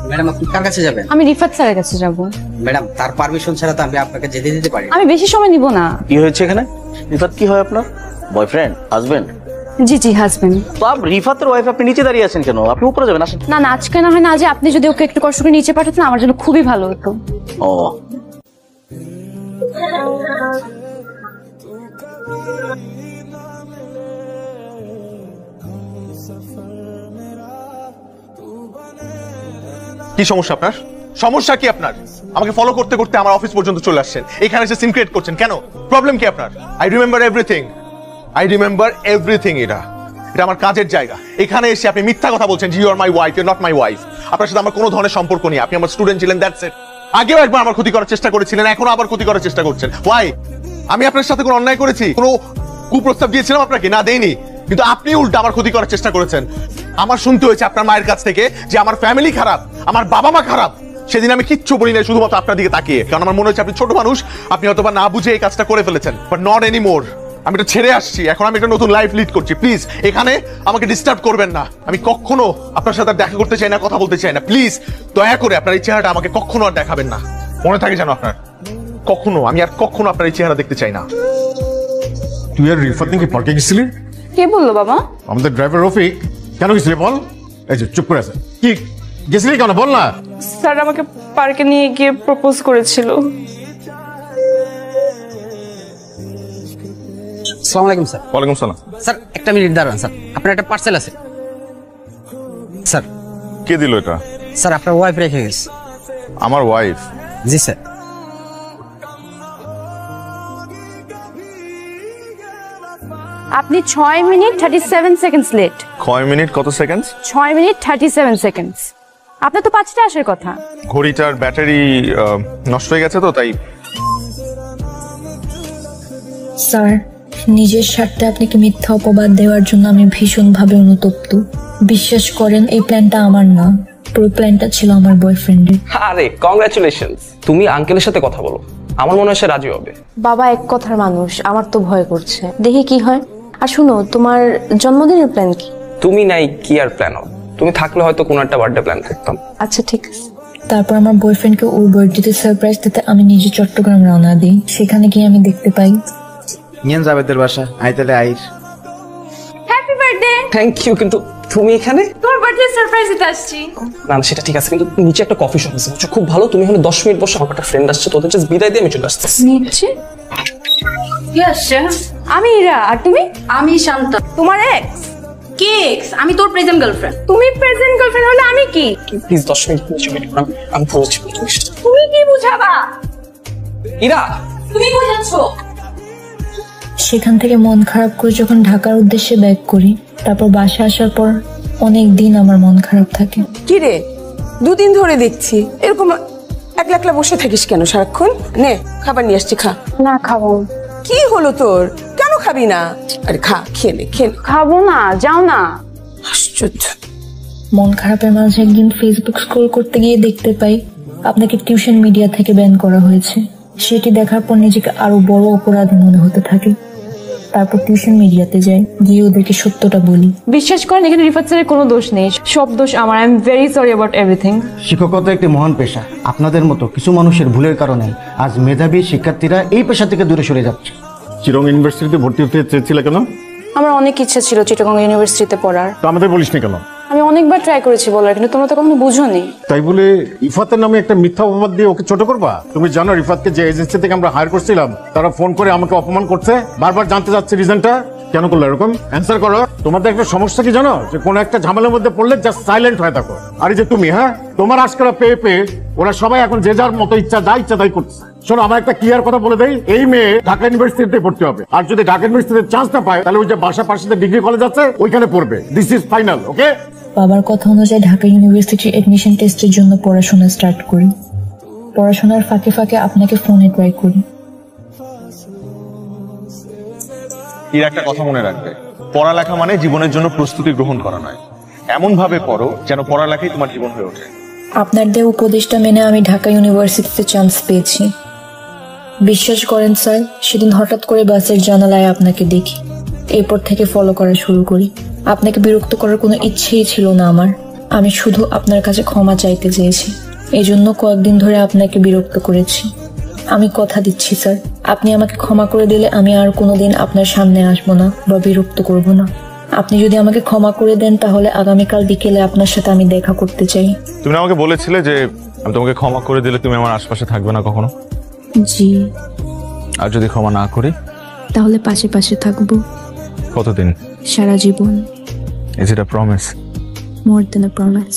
Madam আপনি কার কাছে যাবেন? আমি রিফাত স্যারের কাছে যাব। ম্যাডাম তার পারমিশন ছাড়া তো আমি আপনাকে যেতে দিতে পারি না। আমি বেশি সময় নিব না। কি হয়েছে এখানে? রিফাত কি হয় আপনার? Boyfriend, husband? জি জি হাজবেন্ড। তো আপনি রিফাতের ওয়াইফ, আপনি নিচে দাঁড়িয়ে আছেন কেন? আপনি উপরে যাবেন, আসেন। না না আজকে না হয় না, আজ আপনি যদি ওকে একটু কষ্ট করে নিচে পাঠাতেন আমার জন্য খুবই ভালো হতো। ও কি সমস্যা আপনার? সমস্যা কি আপনার? আমাকে ফলো করতে করতে আমার অফিস পর্যন্ত চলে আসছেন, এখানে এসে সিন ক্রিয়েট করছেন কেন? প্রবলেম কি আপনার? I remember everything. এটা আমার কাজের জায়গা। এখানে এসে আপনি মিথ্যা কথা বলছেন, you are my wife, you are not my wife. আপনার সাথে আমার কোনো ধরনের সম্পর্ক নেই। আপনি আমার স্টুডেন্ট ছিলেন, দ্যাটস ইট। আগেও একবার আমার ক্ষতি করার চেষ্টা করেছিলেন, এখনো আবার ক্ষতি করার চেষ্টা করছেন। ওয়াই? আমি আপনার সাথে কোনো অন্যায় করেছি? কোনো কুপ্রস্তাব দিয়েছিলাম আপনাকে? না দেইনি। কিন্তু আপনি উল্টা আমার ক্ষতি করার চেষ্টা করেছেন। আমার শুনতে হয়েছে আপনার মায়ের কাছ থেকে যে আমার ফ্যামিলি খারাপ, আমার বাবা মা খারাপ। সেদিন আমি কিচ্ছু বলি না, শুধুমাত্র আপনার দিকে তাকিয়ে, কারণ আমার মনে হচ্ছে আপনি ছোট মানুষ, আপনি হয়তো বা না বুঝে এই কাজটা করে ফেলেছেন। But not anymore. আমি এটা ছেড়ে আসছি, এখন আমি একটা নতুন লাইফ লিড করছি। প্লিজ এখানে আমাকে ডিস্টার্ব করবেন না। আমি কখনো আপনার সাথে দেখা করতে চাই না, কথা বলতে চাই না। প্লিজ দয়া করে আপনার এই চেহারাটা আমাকে কখনো আর দেখাবেন না। মনে থাকে যেন আপনার, কখনো আমি আর কখনো আপনার এই চেহারা দেখতে চাই না। তুই আর রিফাত নাকি পার্কে গেছিলি? কে বললো বাবা? আমাদের ড্রাইভার রফিক। কেন গেছিলি বল? এই যে চুপ করে আছে, কি গেছিলি কেন বল না? স্যার আমাকে পার্কে নিয়ে গিয়ে প্রপোজ করেছিল। আসসালামু আলাইকুম স্যার। ওয়ালাইকুম সালাম। স্যার একটা মিনিট দাঁড়ান স্যার, আপনার একটা পার্সেল আছে। স্যার। কে দিল এটা? স্যার আপনার ওয়াইফ রেখে গেছে। আমার ওয়াইফ? জি স্যার। আপনি 6 মিনিট 37 সেকেন্ডস লেট। 6 মিনিট কত সেকেন্ড? 6 minute 37 seconds. আপনার তো 5টা আসার কথা। ঘড়িটার ব্যাটারি নষ্ট হয়ে গেছে তো তাই। স্যার, নিজের স্বার্থে আপনাকে মিথ্যা অপবাদ দেওয়ার জন্য আমি ভীষণভাবে অনুতপ্ত। বিশ্বাস করেন এই প্ল্যানটা আমার না, পুরো প্ল্যানটা ছিল আমার বয়ফ্রেন্ডের। আরে কংগ্রাচুলেশনস, তুমি আঙ্কেলের সাথে কথা বলো, আমার মনে হয় সে রাজি হবে। বাবা এক কথার মানুষ, আমার তো ভয় করছে, দেখি কি হয়। আর শুনো, তোমার জন্মদিনের প্ল্যান কি? তুমি নাই কি আর প্ল্যান হবে? তুমি থাকলে হয়তো কোনো একটা বার্থডে প্ল্যান করতাম। আচ্ছা ঠিক আছে। তারপর আমার বয়ফ্রেন্ডকে ওর বার্থডেতে সারপ্রাইজ দিতে আমি নিজে চট্টগ্রাম রওনা দিই। সেখানে গিয়ে আমি দেখতে পাই নিয়েন জাবেদের বাসা। আইতালে আইর। Happy birthday. থ্যাংক ইউ, কিন্তু তুমি এখানে? তোর বার্থডে সারপ্রাইজ দিতে আসছি। না না, সেটা ঠিক আছে, কিন্তু নিচে একটা কফি শপ আছে, খুব ভালো। তুমি এখানে 10 মিনিট বসে, আমার একটা ফ্রেন্ড আসছে, তোদের জাস্ট বিদায় দিয়ে আমি চলে আসতেছি। নিচে কি আসছে? আমি ইরা। আর তুমি? আমি শান্ত। তোমার এক্স? কে এক্স? আমি তোর প্রেজেন্ট গার্লফ্রেন্ড। তুমি প্রেজেন্ট গার্লফ্রেন্ড হলে আমি কি? প্লিজ 10 মিনিট নিচে ওয়েট করো, আমি পৌঁছি। তুমি কি বুঝাবা? ইরা তুমি বুঝাচ্ছো? সেখান থেকে মন খারাপ করে যখন ঢাকার উদ্দেশ্যে ব্যাক করি, তারপর বাসা আসার পর অনেক দিন আমার মন খারাপ থাকে। কি রে, দুদিন ধরে দেখছি এরকম একলা একলা বসে থাকিস কেন সারাক্ষণ? নে খাবার নিয়ে আসছি, খা। না খাবো। কি হলো তোর? কেন খাবি না? আরে খা, খেয়ে নে, খেয়ে নে। খাবো না, যাও না। আশ্চর্য। মন খারাপের মাঝে একদিন ফেসবুক স্ক্রল করতে গিয়ে দেখতে পাই আপনাকে টিউশন মিডিয়া থেকে ব্যান করা হয়েছে। সেটি দেখার পর নিজেকে আরো বড় অপরাধী মনে হতে থাকে। তারপর টিউশন মিডিয়াতে যাই, গিয়ে ওদেরকে সত্যটা বলি। বিশ্বাস করেন এখানে রিফাত স্যারের কোনো দোষ নেই, সব দোষ আমার। I am very sorry about everything. শিক্ষকতা একটি মহান পেশা। আপনাদের মতো কিছু মানুষের ভুলের কারণে আজ মেধাবী শিক্ষার্থীরা এই পেশা থেকে দূরে সরে যাচ্ছে। চিরং ইউনিভার্সিটিতে ভর্তি হতে চেয়েছিলে কেন? আমার অনেক ইচ্ছা ছিল চিটাগং ইউনিভার্সিটিতে পড়ার। তো আমাদের বলিস না কেন? আমি অনেকবার ট্রাই করেছি বলার, কিন্তু তোমরা তো কখনো বুঝোনি। তাই বলে রিফাতের নামে একটা মিথ্যা অপবাদ দিয়ে ওকে ছোট করবা? তুমি জানো রিফাতকে যে এজেন্সি থেকে আমরা হায়ার করছিলাম তারা ফোন করে আমাকে অপমান করছে, বারবার জানতে যাচ্ছে রিজনটা। কেন করলো এরকম? অ্যান্সার করো। তোমাদের একটা সমস্যা কি জানো? যে কোনো একটা ঝামেলার মধ্যে পড়লে জাস্ট সাইলেন্ট হয়ে থাকো। আর এই যে তুমি, হ্যাঁ, তোমার আজকাল পেয়ে পেয়ে ওরা সবাই এখন যে যার মতো ইচ্ছা তাই করছে। শোনো, আমার একটা ক্লিয়ার কথা বলে দেই, এই মেয়ে ঢাকা ইউনিভার্সিটিতে পড়তে হবে। আর যদি ঢাকা ইউনিভার্সিটিতে চান্স না পায় তাহলে ওই যে বাসা পাশে ডিগ্রি কলেজ আছে ওইখানে পড়বে। দিস ইজ ফাইনাল, ওকে? বাবার কথা অনুযায়ী ঢাকা ইউনিভার্সিটির এডমিশন টেস্টের জন্য পড়াশোনা স্টার্ট করি। পড়াশোনার ফাঁকে ফাঁকে আপনাকে ফোনে ট্রাই করি। এর একটা কথা মনে রাখবে, পড়ালেখা মানে জীবনের জন্য প্রস্তুতি গ্রহণ করা নয়। এমন ভাবে পড়ো যেন পড়ালেখাই তোমার জীবন হয়ে ওঠে। আপনার দেওয়া উপদেশটা মেনে আমি ঢাকা ইউনিভার্সিটিতে চান্স পেয়েছি। বিশ্বাস করেন স্যার, সেদিন হঠাৎ করে বাসের জানালায় আপনাকে দেখি। এরপর থেকে ফলো করা শুরু করি। আপনাকে বিরক্ত করার কোনো ইচ্ছেই ছিল না আমার। আমি শুধু আপনার কাছে ক্ষমা চাইতে চেয়েছি, এই জন্য কয়েকদিন ধরে আপনাকে বিরক্ত করেছি। আমি কথা দিচ্ছি স্যার, আপনি আমাকে ক্ষমা করে দিলে আমি আর কোনোদিন আপনার সামনে আসবো না বা বিরক্ত করব না। আপনি যদি আমাকে ক্ষমা করে দেন তাহলে আগামীকাল বিকেলে আপনার সাথে আমি দেখা করতে চাই। তুমি আমাকে বলেছিলে যে আমি তোমাকে ক্ষমা করে দিলে তুমি আমার আশপাশে থাকবে না কখনো। জি। আর যদি ক্ষমা না করি তাহলে পাশে পাশে থাকবো। কতদিন? সারা জীবন। Is it a promise? More than a promise.